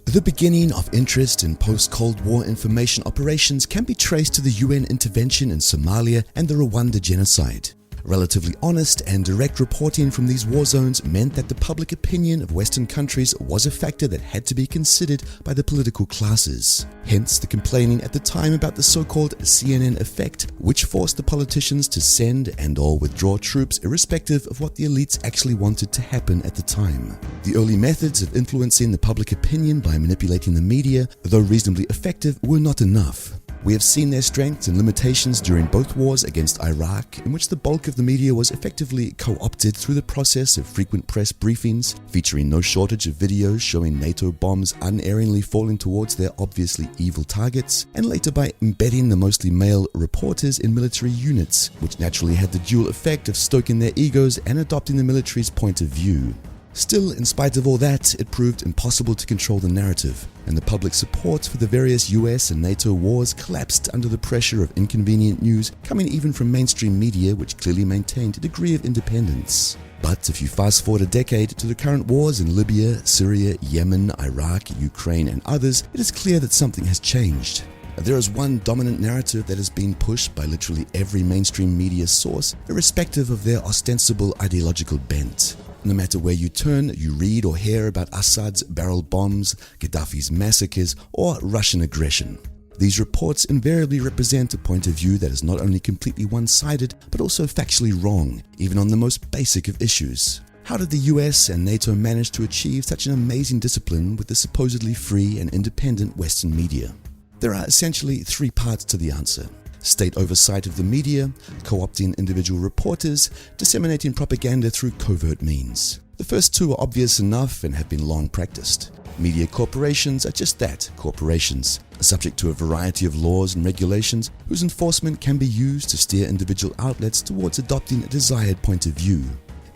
The beginning of interest in post-Cold War information operations can be traced to the UN intervention in Somalia and the Rwanda genocide. Relatively honest and direct reporting from these war zones meant that the public opinion of Western countries was a factor that had to be considered by the political classes. Hence the complaining at the time about the so-called CNN effect, which forced the politicians to send and/or withdraw troops irrespective of what the elites actually wanted to happen at the time. The early methods of influencing the public opinion by manipulating the media, though reasonably effective, were not enough. We have seen their strengths and limitations during both wars against Iraq, in which the bulk of the media was effectively co-opted through the process of frequent press briefings, featuring no shortage of videos showing NATO bombs unerringly falling towards their obviously evil targets, and later by embedding the mostly male reporters in military units, which naturally had the dual effect of stoking their egos and adopting the military's point of view. Still, in spite of all that, it proved impossible to control the narrative, and the public support for the various US and NATO wars collapsed under the pressure of inconvenient news coming even from mainstream media, which clearly maintained a degree of independence. But if you fast forward a decade to the current wars in Libya, Syria, Yemen, Iraq, Ukraine and others, it is clear that something has changed. There is one dominant narrative that is being pushed by literally every mainstream media source, irrespective of their ostensible ideological bent. No matter where you turn, you read or hear about Assad's barrel bombs, Gaddafi's massacres, or Russian aggression. These reports invariably represent a point of view that is not only completely one-sided, but also factually wrong, even on the most basic of issues. How did the US and NATO manage to achieve such an amazing discipline with the supposedly free and independent Western media? There are essentially three parts to the answer. State oversight of the media, co-opting individual reporters, disseminating propaganda through covert means. The first two are obvious enough and have been long practiced. Media corporations are just that, corporations, subject to a variety of laws and regulations whose enforcement can be used to steer individual outlets towards adopting a desired point of view.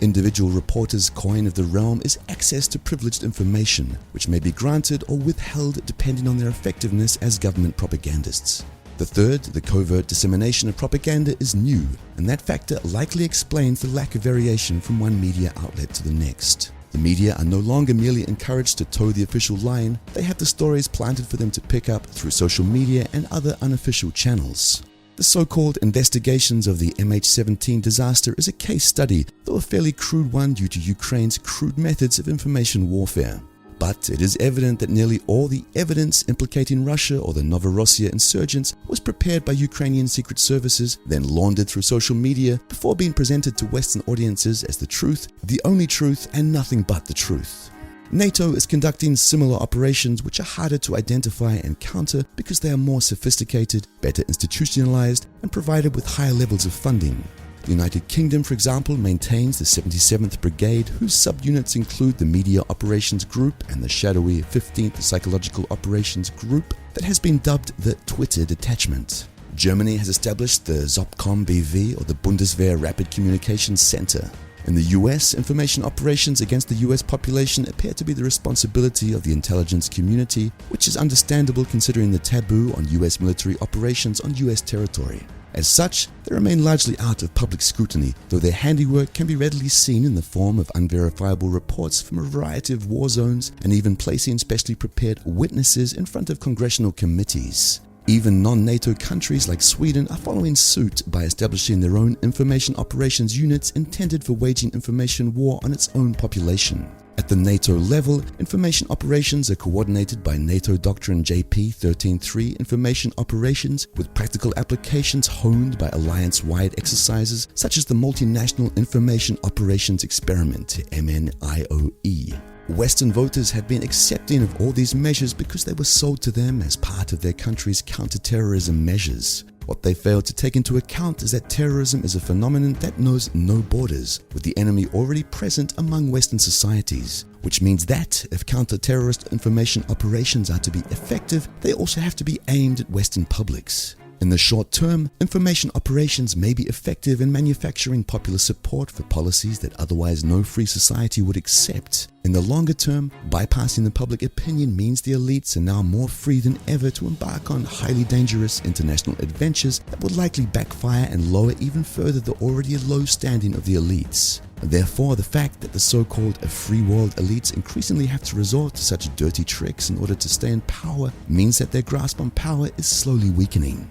Individual reporters' coin of the realm is access to privileged information, which may be granted or withheld depending on their effectiveness as government propagandists. The third, the covert dissemination of propaganda, is new, and that factor likely explains the lack of variation from one media outlet to the next. The media are no longer merely encouraged to toe the official line, they have the stories planted for them to pick up through social media and other unofficial channels. The so-called investigations of the MH17 disaster is a case study, though a fairly crude one due to Ukraine's crude methods of information warfare. But it is evident that nearly all the evidence implicating Russia or the Novorossiya insurgents was prepared by Ukrainian secret services, then laundered through social media before being presented to Western audiences as the truth, the only truth, and nothing but the truth. NATO is conducting similar operations which are harder to identify and counter because they are more sophisticated, better institutionalized, and provided with higher levels of funding. The United Kingdom, for example, maintains the 77th Brigade, whose subunits include the Media Operations Group and the shadowy 15th Psychological Operations Group that has been dubbed the Twitter Detachment. Germany has established the Zopcom BV, or the Bundeswehr Rapid Communications Center. In the US, information operations against the US population appear to be the responsibility of the intelligence community, which is understandable considering the taboo on US military operations on US territory. As such, they remain largely out of public scrutiny, though their handiwork can be readily seen in the form of unverifiable reports from a variety of war zones and even placing specially prepared witnesses in front of congressional committees. Even non-NATO countries like Sweden are following suit by establishing their own information operations units intended for waging information war on its own population. At the NATO level, information operations are coordinated by NATO Doctrine JP 13.3 information operations, with practical applications honed by alliance-wide exercises such as the Multinational Information Operations Experiment, MNIOE. Western voters have been accepting of all these measures because they were sold to them as part of their country's counter-terrorism measures. What they fail to take into account is that terrorism is a phenomenon that knows no borders, with the enemy already present among Western societies, which means that if counter-terrorist information operations are to be effective, they also have to be aimed at Western publics. In the short term, information operations may be effective in manufacturing popular support for policies that otherwise no free society would accept. In the longer term, bypassing the public opinion means the elites are now more free than ever to embark on highly dangerous international adventures that would likely backfire and lower even further the already low standing of the elites. Therefore, the fact that the so-called free world elites increasingly have to resort to such dirty tricks in order to stay in power means that their grasp on power is slowly weakening.